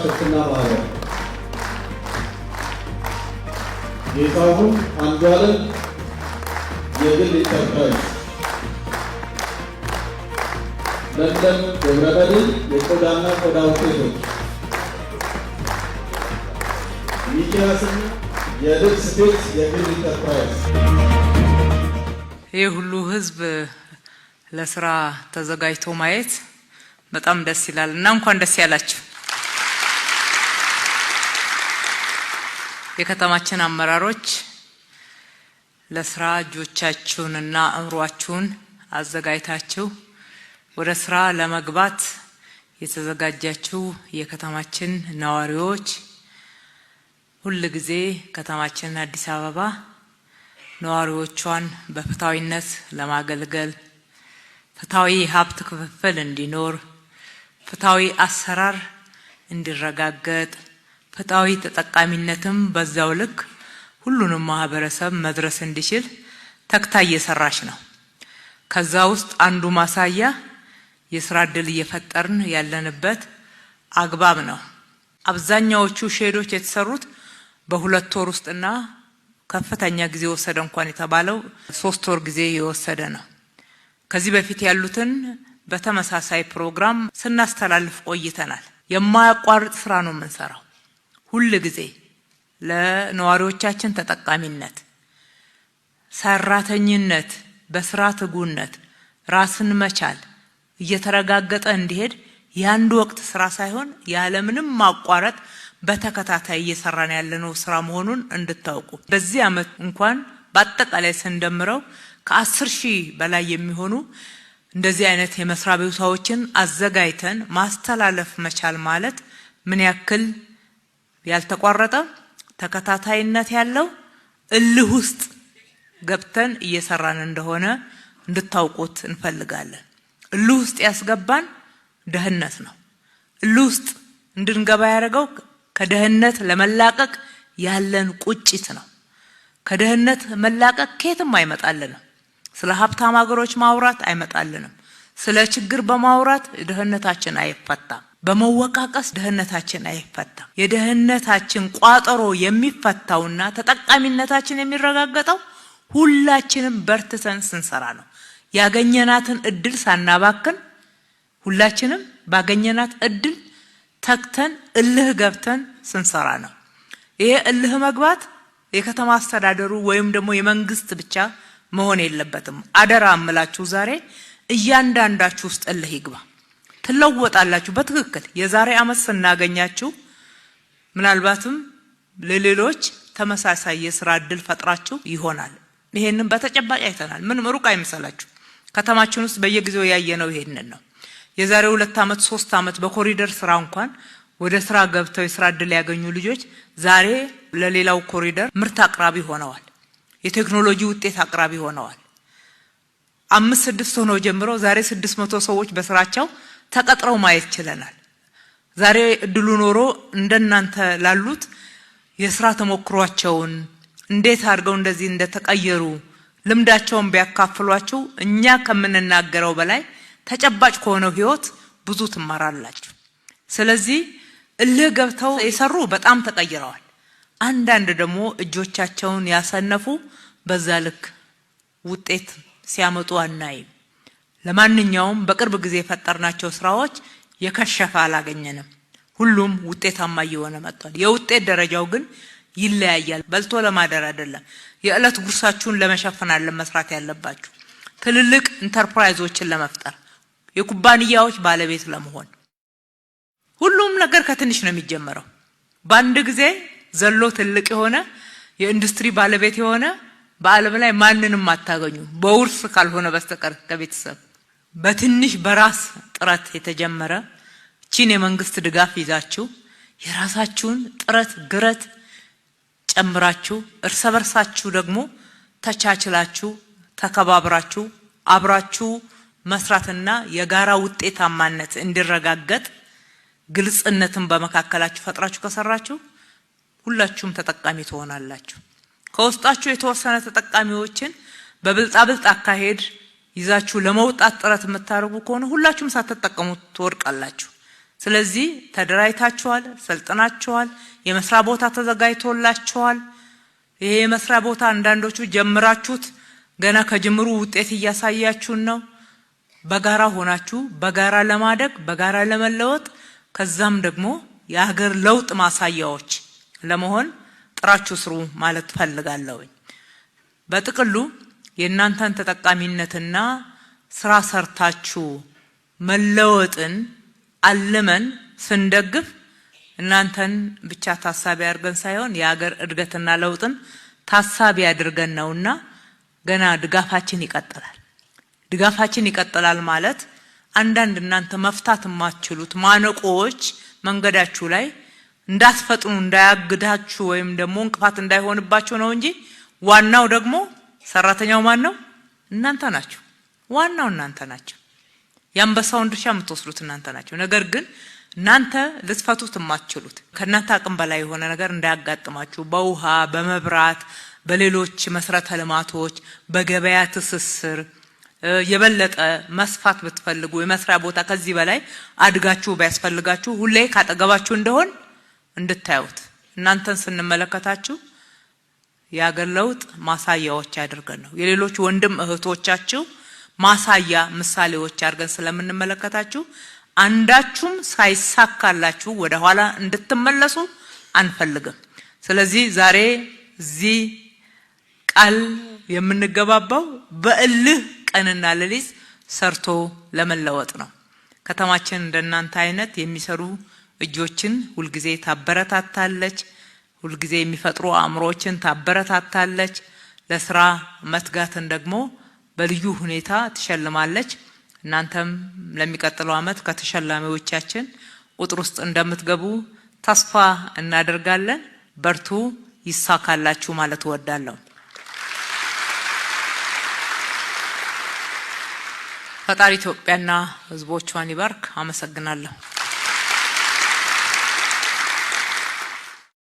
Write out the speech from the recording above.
ሽፍትና ማህበር ጌታሁን አንዷለም የግል ኢንተርፕራይዝ ለንደን ገብረመድህን የቆዳና ቆዳ ውጤቶች ሚኪያስን የልብስ ቤት የግል ኢንተርፕራይዝ ይህ ሁሉ ህዝብ ለስራ ተዘጋጅቶ ማየት በጣም ደስ ይላል እና እንኳን ደስ ያላችሁ። የከተማችን አመራሮች ለስራ እጆቻችሁንና አእምሯችሁን አዘጋጅታችሁ ወደ ስራ ለመግባት የተዘጋጃችሁ የከተማችን ነዋሪዎች ሁሉ ጊዜ ከተማችን አዲስ አበባ ነዋሪዎቿን በፍትሃዊነት ለማገልገል ፍትሃዊ ሀብት ክፍፍል እንዲኖር ፍትሃዊ አሰራር እንዲረጋገጥ ፍትሃዊ ተጠቃሚነትም በዛው ልክ ሁሉንም ማህበረሰብ መድረስ እንዲችል ተግታ እየሰራች ነው። ከዛ ውስጥ አንዱ ማሳያ የስራ ዕድል እየፈጠርን ያለንበት አግባብ ነው። አብዛኛዎቹ ሼዶች የተሰሩት በሁለት ወር ውስጥና ከፍተኛ ጊዜ ወሰደ እንኳን የተባለው 3 ወር ጊዜ የወሰደ ነው። ከዚህ በፊት ያሉትን በተመሳሳይ ፕሮግራም ስናስተላልፍ ቆይተናል። የማያቋርጥ ስራ ነው የምንሰራው። ሁሉ ጊዜ ለነዋሪዎቻችን ተጠቃሚነት፣ ሰራተኝነት፣ በስራ ትጉነት ራስን መቻል እየተረጋገጠ እንዲሄድ ያንድ ወቅት ስራ ሳይሆን ያለምንም ማቋረጥ በተከታታይ እየሰራን ያለነው ስራ መሆኑን እንድታውቁ። በዚህ አመት እንኳን በአጠቃላይ ስንደምረው ከ10,000 በላይ የሚሆኑ እንደዚህ አይነት የመስሪያ ቤቶችን አዘጋጅተን ማስተላለፍ መቻል ማለት ምን ያክል ያልተቋረጠ ተከታታይነት ያለው እልህ ውስጥ ገብተን እየሰራን እንደሆነ እንድታውቁት እንፈልጋለን። እልህ ውስጥ ያስገባን ደህነት ነው። እልህ ውስጥ እንድንገባ ያደረገው ከደህነት ለመላቀቅ ያለን ቁጭት ነው። ከደህነት መላቀቅ ከየትም አይመጣልንም። ስለ ሀብታም ሀገሮች ማውራት አይመጣልንም። ስለ ችግር በማውራት ደህነታችን አይፈታም። በመወቃቀስ ደህነታችን አይፈታም። የደህነታችን ቋጠሮ የሚፈታውና ተጠቃሚነታችን የሚረጋገጠው ሁላችንም በርትተን ስንሰራ ነው። ያገኘናትን እድል ሳናባክን ሁላችንም ባገኘናት እድል ተክተን እልህ ገብተን ስንሰራ ነው። ይሄ እልህ መግባት የከተማ አስተዳደሩ ወይም ደግሞ የመንግስት ብቻ መሆን የለበትም። አደራ አምላችሁ ዛሬ እያንዳንዳችሁ ውስጥ እልህ ይግባ። ትለወጣላችሁ በትክክል። የዛሬ አመት ስናገኛችሁ ምናልባትም ለሌሎች ተመሳሳይ የስራ ዕድል ፈጥራችሁ ይሆናል። ይሄንን በተጨባጭ አይተናል። ምንም ሩቅ አይመስላችሁ። ከተማችን ውስጥ በየጊዜው ያየነው ይሄንን ነው። የዛሬ 2 አመት 3 አመት በኮሪደር ስራ እንኳን ወደ ስራ ገብተው የስራ ዕድል ያገኙ ልጆች ዛሬ ለሌላው ኮሪደር ምርት አቅራቢ ሆነዋል። የቴክኖሎጂ ውጤት አቅራቢ ሆነዋል። 5-6 ሆነው ጀምሮ ዛሬ 600 ሰዎች በስራቸው ተቀጥረው ማየት ችለናል። ዛሬ እድሉ ኖሮ እንደናንተ ላሉት የስራ ተሞክሯቸውን እንዴት አድርገው እንደዚህ እንደተቀየሩ ልምዳቸውን ቢያካፍሏችሁ እኛ ከምንናገረው በላይ ተጨባጭ ከሆነው ህይወት ብዙ ትማራላችሁ። ስለዚህ እልህ ገብተው የሰሩ በጣም ተቀይረዋል። አንዳንድ ደግሞ እጆቻቸውን ያሰነፉ በዛ ልክ ውጤት ሲያመጡ አናይም። ለማንኛውም በቅርብ ጊዜ የፈጠርናቸው ስራዎች የከሸፈ አላገኘንም። ሁሉም ውጤታማ እየሆነ መጥቷል። የውጤት ደረጃው ግን ይለያያል። በልቶ ለማደር አይደለም። የዕለት ጉርሳችሁን ለመሸፈን አይደለም መስራት ያለባችሁ። ትልልቅ ኢንተርፕራይዞችን ለመፍጠር የኩባንያዎች ባለቤት ለመሆን ሁሉም ነገር ከትንሽ ነው የሚጀመረው። በአንድ ጊዜ ዘሎ ትልቅ የሆነ የኢንዱስትሪ ባለቤት የሆነ በዓለም ላይ ማንንም አታገኙ በውርስ ካልሆነ በስተቀር ከቤተሰብ በትንሽ በራስ ጥረት የተጀመረ ቺን የመንግስት ድጋፍ ይዛችሁ የራሳችሁን ጥረት ግረት ጨምራችሁ እርስ በርሳችሁ ደግሞ ተቻችላችሁ ተከባብራችሁ አብራችሁ መስራትና የጋራ ውጤታማነት እንዲረጋገጥ ግልጽነትን በመካከላችሁ ፈጥራችሁ ከሰራችሁ ሁላችሁም ተጠቃሚ ትሆናላችሁ። ከውስጣችሁ የተወሰነ ተጠቃሚዎችን በብልጣብልጥ አካሄድ ይዛችሁ ለመውጣት ጥረት የምታደርጉ ከሆነ ሁላችሁም ሳትጠቀሙ ትወድቃላችሁ። ስለዚህ ተደራጅታችኋል፣ ሰልጥናችኋል፣ የመስሪያ ቦታ ተዘጋጅቶላችኋል። ይሄ የመስሪያ ቦታ አንዳንዶቹ ጀምራችሁት ገና ከጅምሩ ውጤት እያሳያችሁን ነው። በጋራ ሆናችሁ በጋራ ለማደግ በጋራ ለመለወጥ ከዛም ደግሞ የሀገር ለውጥ ማሳያዎች ለመሆን ጥራችሁ ስሩ ማለት ፈልጋለሁ። በጥቅሉ የእናንተን ተጠቃሚነትና ስራ ሰርታችሁ መለወጥን አልመን ስንደግፍ እናንተን ብቻ ታሳቢ አድርገን ሳይሆን የሀገር እድገትና ለውጥን ታሳቢ አድርገን ነውና ገና ድጋፋችን ይቀጥላል። ድጋፋችን ይቀጥላል ማለት አንዳንድ እናንተ መፍታት የማትችሉት ማነቆዎች መንገዳችሁ ላይ እንዳትፈጥኑ እንዳያግዳችሁ ወይም ደግሞ እንቅፋት እንዳይሆንባችሁ ነው እንጂ ዋናው ደግሞ ሰራተኛው ማን ነው? እናንተ ናችሁ። ዋናው እናንተ ናችሁ። የአንበሳውን ድርሻ የምትወስዱት እናንተ ናችሁ። ነገር ግን እናንተ ልትፈቱት የማትችሉት ከእናንተ አቅም በላይ የሆነ ነገር እንዳያጋጥማችሁ በውሃ በመብራት በሌሎች መሰረተ ልማቶች በገበያ ትስስር የበለጠ መስፋት ብትፈልጉ የመስሪያ ቦታ ከዚህ በላይ አድጋችሁ ቢያስፈልጋችሁ ሁሌ ካጠገባችሁ እንደሆን እንድታዩት እናንተን ስንመለከታችሁ የሀገር ለውጥ ማሳያዎች አድርገን ነው የሌሎች ወንድም እህቶቻችሁ ማሳያ ምሳሌዎች አድርገን ስለምንመለከታችሁ አንዳችሁም ሳይሳካላችሁ ወደ ኋላ እንድትመለሱ አንፈልግም። ስለዚህ ዛሬ እዚህ ቃል የምንገባባው በእልህ ቀንና ሌሊት ሰርቶ ለመለወጥ ነው። ከተማችን እንደናንተ አይነት የሚሰሩ እጆችን ሁልጊዜ ታበረታታለች። ሁልጊዜ የሚፈጥሩ አእምሮችን ታበረታታለች። ለስራ መትጋትን ደግሞ በልዩ ሁኔታ ትሸልማለች። እናንተም ለሚቀጥለው አመት ከተሸላሚዎቻችን ቁጥር ውስጥ እንደምትገቡ ተስፋ እናደርጋለን። በርቱ፣ ይሳካላችሁ ማለት እወዳለሁ። ፈጣሪ ኢትዮጵያና ሕዝቦቿን ይባርክ። አመሰግናለሁ።